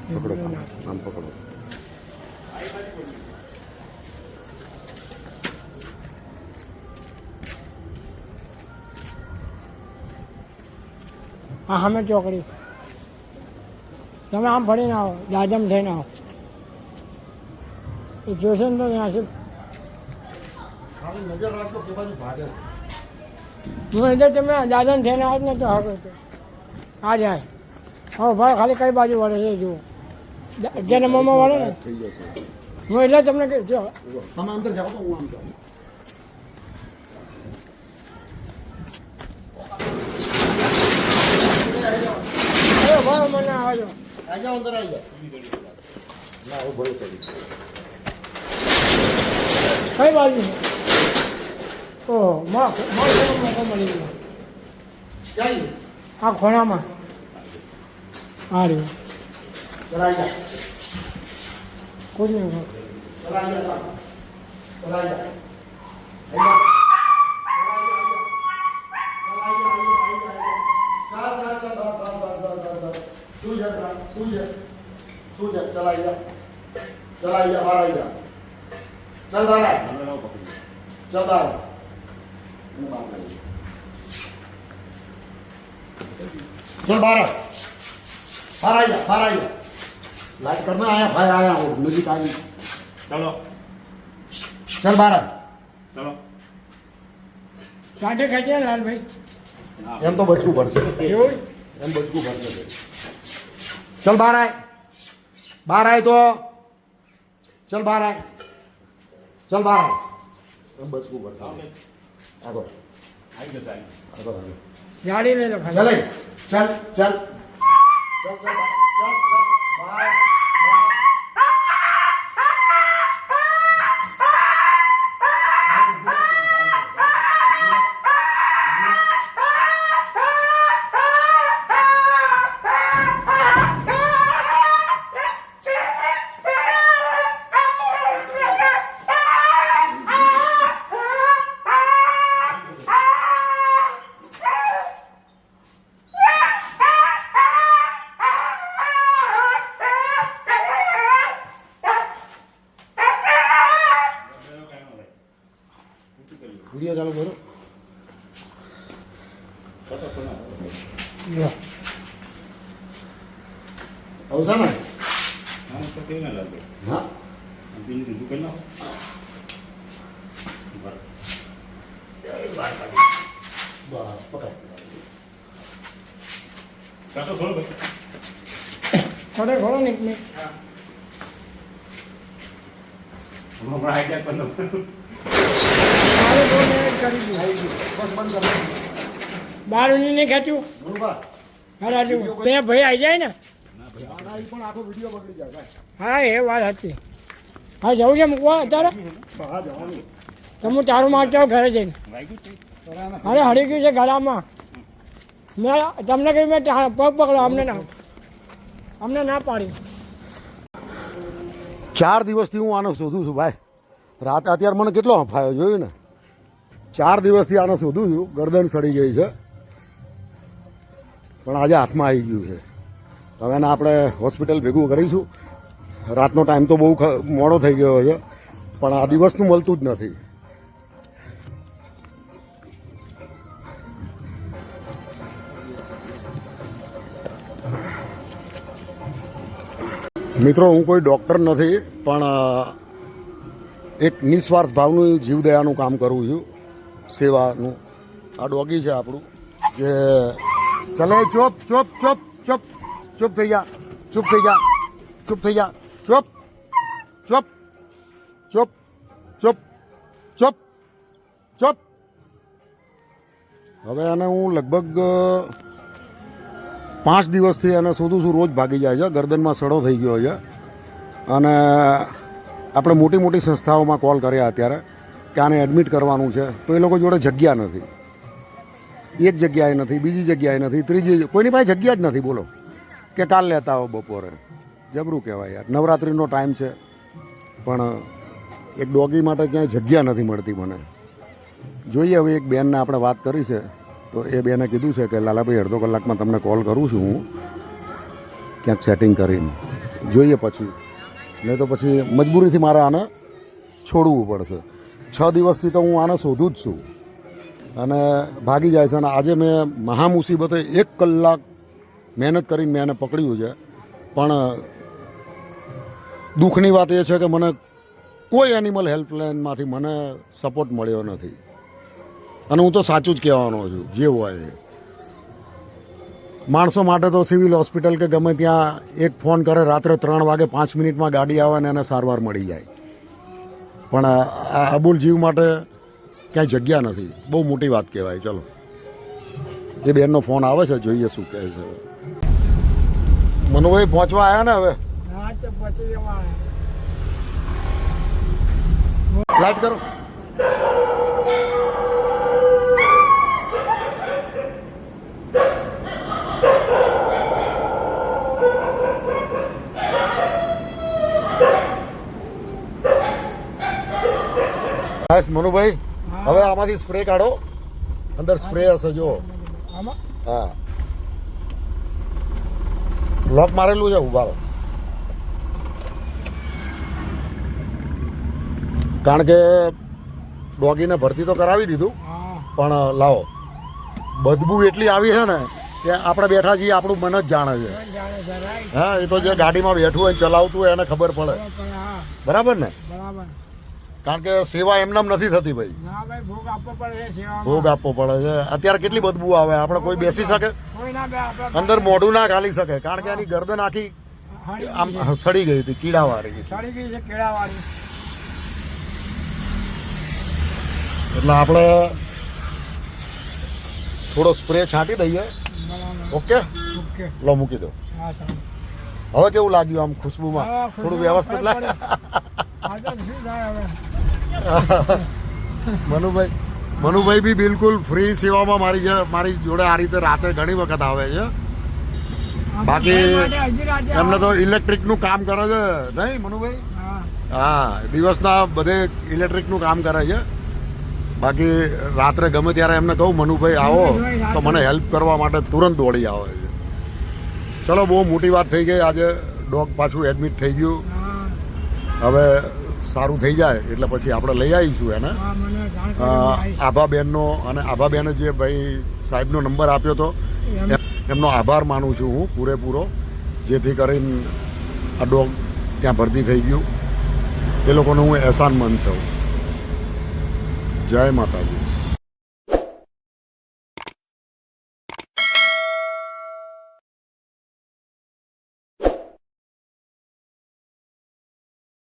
પકડો આમ પકડો. હા સામે ચોકડી તમે આમ ફરીને આવો દાદમ થઈને આવો એ જોશે ને તો ત્યાં છે નજર રાખો કે બાજુ ભાગે. હું એટલે તમે દાદમ થઈને આવો ને તો હવે આ જાય હા ભાઈ ખાલી કઈ બાજુ વળે છે જુઓ જે નંબરમાં વળે ને થઈ જશે. હું એટલે તમને જો તમે અંદર જાઓ તો હું આમ જાઉં. અરે ભાઈ મને આવજો આવી જાઓ અંદર આવી જાઓ. ના હું ભલે કરી. કઈ બાજુ છે ઓહો મોકો મળી ગયો ક્યાં આ ખોણામાં આ રહ્યું ચલાઈ જા. કોઈ નહીં ચલાઈ જા. ચલાઈ જા. ચલાઈ જા. ચલાઈ જા. બહાર આવી જા. ચલ બહાર આય. ચલ બહાર આય. એને બહાર કાઢી. चल बारह बारह आइए बारह आइए लाइट करना आया भाई आया हो म्यूजिक आई चलो चल बारह चलो કાંઠે ખેંચે લાલભાઈ એમ તો બચકું ભરશે એવું એમ બચકું ભરશે चल बारह आए तो चल बारह आए चल बारह એમ બચકું ભરશે આગળ आई गयो साईं આગળ ગાડી લઈ લો ખાલી चले चल चल चल चल चल चल बाहर वीडियो चालू करो લો औसा ना हाँ तो कहीं ना लगे हाँ दिन की दुकान ना बस पकड़ काटो खोलो भाई થોડે ઘણો ને એક મિનિટ हम हमारा आइडिया कर लो મારે 2 મિનિટ કરી દીધી बस बंद कर બાર ઉની ને ખેંચ્યું बरोबर હા રાજુ બે ભાઈ આવી જાય ને આના ઈ પણ આખો વિડિયો પકડી જાય હા એ વાત હતી હા જવું છે મૂકવા અત્યારે હા જવાનું તો હું ચારું મારતો હોઉં ઘરે જઈને वाइगु અરે હળી ગયું છે ગળામાં મેં તમને કહ્યું મેં પગ પકડો અમને ના પાડી 4 દિવસથી હું આનો શોધું છું ભાઈ રાતે અત્યારે મને કેટલો હફાયો જોયું ને 4 દિવસથી આનો શોધું છું ગરદન સડી ગઈ છે પણ આજે હાથમાં આવી ગયું છે હવે એને આપણે હોસ્પિટલ ભેગું કરીશું રાતનો ટાઈમ તો બહુ મોડો થઈ ગયો છે પણ આ દિવસનું મળતું જ નથી મિત્રો હું કોઈ ડૉક્ટર નથી પણ એક નિસ્વાર્થ ભાવનું જીવદયાનું કામ કરું છું સેવાનું આ ડોગી છે આપણું કે ચલે ચૂપ ચૂપ ચૂપ ચૂપ ચૂપ થઈ જા ચૂપ થઈ જા ચૂપ થઈ જા ચૂપ ચૂપ ચૂપ ચૂપ ચૂપ ચૂપ હવે એને હું લગભગ 5 દિવસથી એને શોધું છું રોજ ભાગી જાય છે ગરદનમાં સડો થઈ ગયો છે અને આપણે મોટી મોટી સંસ્થાઓમાં કોલ કર્યા અત્યારે કે આને એડમિટ કરવાનું છે તો એ લોકો જોડે જગ્યા નથી એક જગ્યાએ નથી બીજી જગ્યાએ નથી ત્રીજી કોઈની પાસે જગ્યા જ નથી બોલો કે કાલ લેતા આવો બપોરે જબરું કહેવાય યાર નવરાત્રિનો ટાઈમ છે પણ એક ડોગી માટે ક્યાંય જગ્યા નથી મળતી મને જોઈએ હવે એક બેનને આપણે વાત કરી છે તો એ બેને કીધું છે કે લાલાભાઈ અડધો કલાકમાં તમને કોલ કરું છું હું ક્યાંક સેટિંગ કરીને જોઈએ પછી, નહીં તો પછી મજબૂરીથી મારે આને છોડવું પડશે. 6 દિવસથી તો હું આને શોધું જ છું અને ભાગી જાય છે. અને આજે મેં મહા મુસીબતે 1 કલાક મહેનત કરીને મેં એને પકડ્યું છે, પણ દુઃખની વાત એ છે કે મને કોઈ એનિમલ હેલ્પલાઇનમાંથી મને સપોર્ટ મળ્યો નથી. અને હું તો સાચું જ કહેવાનો છું, જે હોય એ. માણસો માટે તો સિવિલ હોસ્પિટલ કે ગમે ત્યાં એક ફોન કરે રાત્રે 3 વાગે 5 મિનિટમાં ગાડી આવે ને એને સારવાર મળી જાય, પણ આ અબોલ જીવ માટે ક્યાંય જગ્યા નથી. બહુ મોટી વાત કહેવાય. ચલો, એ બેનનો ફોન આવે છે, જોઈએ શું કહે છે. મનુભાઈ પહોંચવા આવ્યા ને હવે? હા તો પછી જવા. લાઈટ કરો. બસ મનુભાઈ, હવે આમાંથી સ્પ્રે કાઢો. અંદર સ્પ્રે હશે જો. આમાં હા, લોક મારેલું છે. ઉભા રહો. કારણ કે ડોગીને ભરતી તો કરાવી દીધું, હા પણ લાવો, બદબુ એટલી આવી છે ને કે આપણે બેઠા છીએ આપણું મન જ જાણે છે. જાણે છે રાઈટ. હા, એ તો જે ગાડીમાં બેઠું હોય ચલાવતું હોય એને ખબર પડે. હા બરાબર ને? બરાબર. કારણ કે સેવા એમનામ નથી થતી ભાઈ, ના ભાઈ, ભોગ આપવો પડે છે સેવામાં. ભોગ આપવો પડે છે. અત્યારે કેટલી બદબુ આવે, આપણે કોઈ બેસી શકે કોઈ ના બે આપણે અંદર, મોઢું ના ખાલી શકે, કારણ કે એની ગરદન આખી આમ સડી ગઈ હતી, કીડાવાળી. ચડી ગઈ છે કેળાવાળી. એટલે આપણે થોડો સ્પ્રે છાંટી દઈએ. બરાબર. Okay, okay. લો મૂકી દો. હા સાહેબ. હવે કેવું લાગ્યું આમ ખુશ્બુમાં? હા, થોડું વ્યવસ્થિત ફરક લાગે? આ તો શું થાય હવે? મનુભાઈ બી બિલકુલ ફ્રી સેવામાં મારી જોડે આ રીતે રાતે ઘણી વખત આવે છે. બાકી હજી રાતે એમને તો ઇલેક્ટ્રિકનું કામ કરે છે, નહીં મનુભાઈ? હા હા, દિવસના બધે ઇલેક્ટ્રિકનું કામ કરે છે. બાકી રાત્રે ગમે ત્યારે એમને કહું મનુભાઈ આવો તો મને હેલ્પ કરવા માટે તુરંત દોડી આવે છે. ચલો, બહુ મોટી વાત થઈ ગઈ. આજે ડોગ પાછું એડમિટ થઈ ગયું. હા હવે સારું થઈ જાય એટલે પછી આપણે લઈ આવીશું એને. હા, મને જાણ કરી આવીશ. આભાબેનનો, અને આભાબેને જે ભાઈ સાહેબનો નંબર આપ્યો હતો એમનો આભાર માનું છું હું પૂરેપૂરો, જેથી કરીને આ ડોગ ત્યાં ભરતી થઈ ગયું. એ લોકોનો હું અહેસાનમંદ છું. જય માતાજી.